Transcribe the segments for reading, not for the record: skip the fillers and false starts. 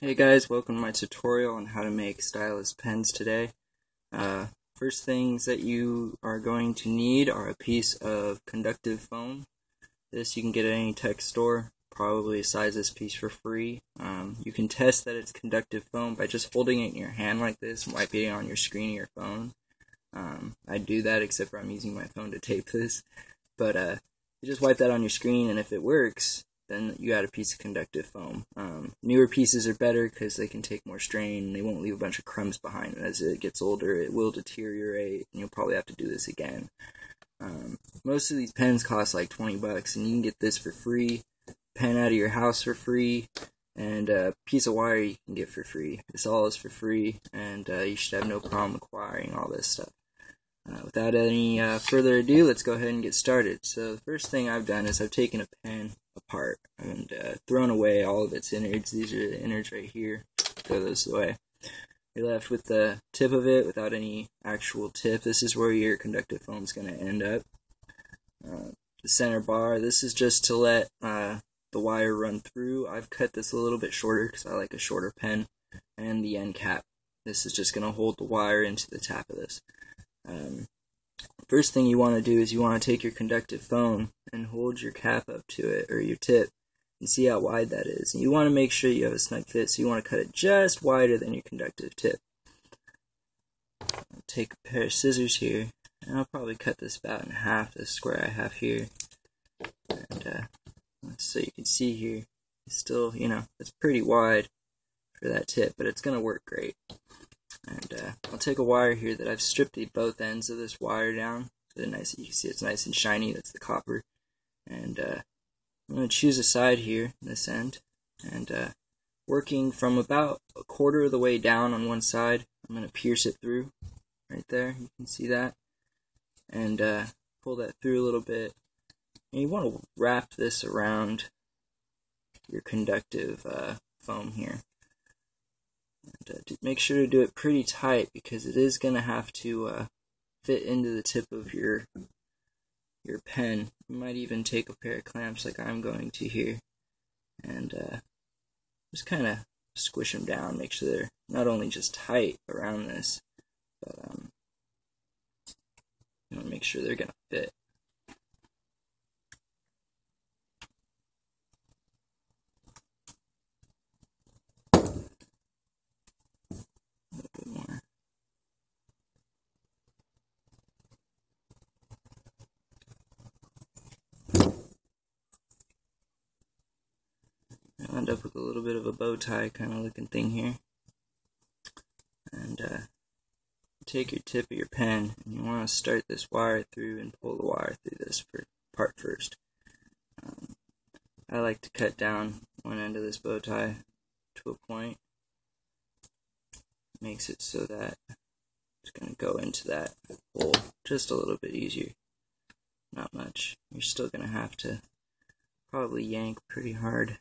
Hey guys, welcome to my tutorial on how to make stylus pens today. First things that you are going to need are a piece of conductive foam. This you can get at any tech store, probably size this piece for free. You can test that it's conductive foam by just holding it in your hand like this and wiping it on your screen of your phone. I do that except for I'm using my phone to tape this. But you just wipe that on your screen, and if it works, then you got a piece of conductive foam. Newer pieces are better because they can take more strain and they won't leave a bunch of crumbs behind. And as it gets older, it will deteriorate and you'll probably have to do this again. Most of these pens cost like 20 bucks, and you can get this for free, pen out of your house for free, and a piece of wire you can get for free. This all is for free, and you should have no problem acquiring all this stuff. Without any further ado, let's go ahead and get started. So the first thing I've done is I've taken a pen apart and thrown away all of its innards. These are the innards right here. Throw those away. You're left with the tip of it without any actual tip. This is where your conductive foam is going to end up. The center bar, this is just to let the wire run through. I've cut this a little bit shorter because I like a shorter pen. And the end cap. This is just going to hold the wire into the tap of this. First thing you want to do is you want to take your conductive foam and hold your cap up to it, or your tip, and see how wide that is. And you want to make sure you have a snug fit, so you want to cut it just wider than your conductive tip. I'll take a pair of scissors here, and I'll probably cut this about in half, this square I have here. And so you can see here, it's still, it's pretty wide for that tip, but it's going to work great. And I'll take a wire here that I've stripped both ends of this wire down. So you can see it's nice and shiny. That's the copper. And I'm going to choose a side here, this end. And working from about a quarter of the way down on one side, I'm going to pierce it through. Right there, you can see that. And pull that through a little bit. And you want to wrap this around your conductive foam here. And make sure to do it pretty tight because it is going to have to fit into the tip of your pen. You might even take a pair of clamps like I'm going to here and just kind of squish them down, make sure they're not only just tight around this, but you want to make sure they're going to fit. I'll end up with a little bit of a bow tie kind of looking thing here. And take your tip of your pen and you want to start this wire through and pull the wire through this part first. I like to cut down one end of this bow tie to a point. Makes it so that it's going to go into that hole just a little bit easier. Not much. You're still going to have to probably yank pretty hard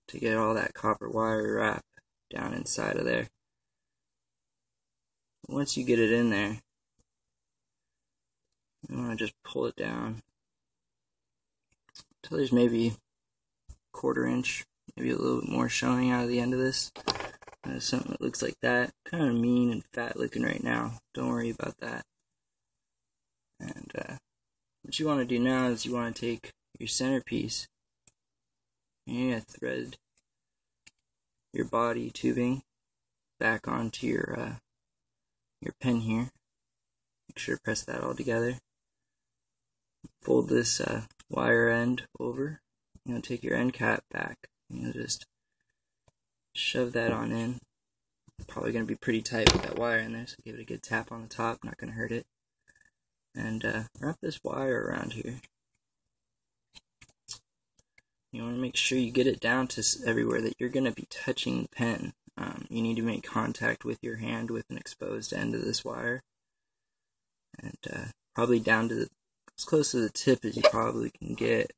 to get all that copper wire wrap down inside of there. Once you get it in there, you want to just pull it down until there's maybe a quarter inch, maybe a little bit more showing out of the end of this. Something that looks like that, kind of mean and fat looking right now. Don't worry about that. And what you want to do now is you want to take your centerpiece and you're going to thread your body tubing back onto your pen here. Make sure to press that all together. Fold this wire end over. You're going to take your end cap back. You'll just shove that on in. Probably going to be pretty tight with that wire in there, so give it a good tap on the top, not going to hurt it. And wrap this wire around here. You want to make sure you get it down to everywhere that you're going to be touching the pen. You need to make contact with your hand with an exposed end of this wire. And probably down to as close to the tip as you probably can get.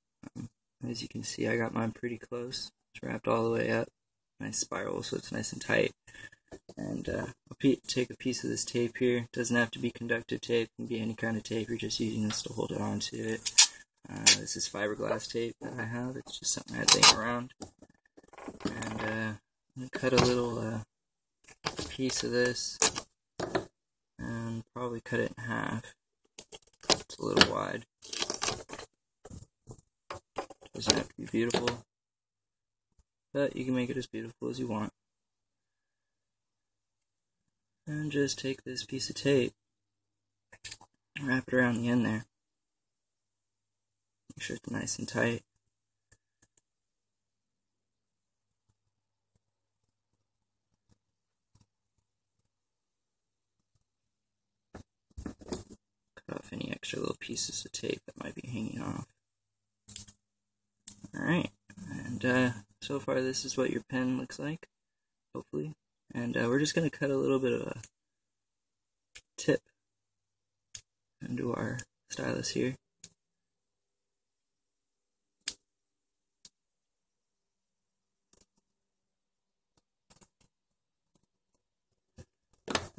As you can see, I got mine pretty close. It's wrapped all the way up. Nice spiral, so it's nice and tight. And I'll take a piece of this tape here. It doesn't have to be conductive tape. It can be any kind of tape. You're just using this to hold it onto it. This is fiberglass tape that I have. It's just something I think around. And I'm gonna cut a little piece of this and probably cut it in half. It's a little wide. Doesn't have to be beautiful, but you can make it as beautiful as you want. And just take this piece of tape, wrap it around the end there. Make sure it's nice and tight. Cut off any extra little pieces of tape that might be hanging off. Alright, and so far this is what your pen looks like, hopefully. And we're just going to cut a little bit of a tip into our stylus here.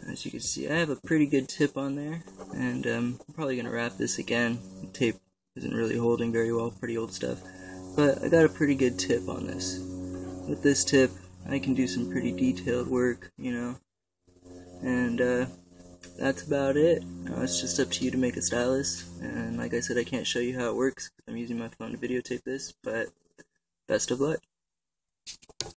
As you can see, I have a pretty good tip on there, and I'm probably going to wrap this again. The tape isn't really holding very well, pretty old stuff, but I got a pretty good tip on this. With this tip, I can do some pretty detailed work, you know, and that's about it. Now it's just up to you to make a stylus, and like I said, I can't show you how it works because I'm using my phone to videotape this, but best of luck.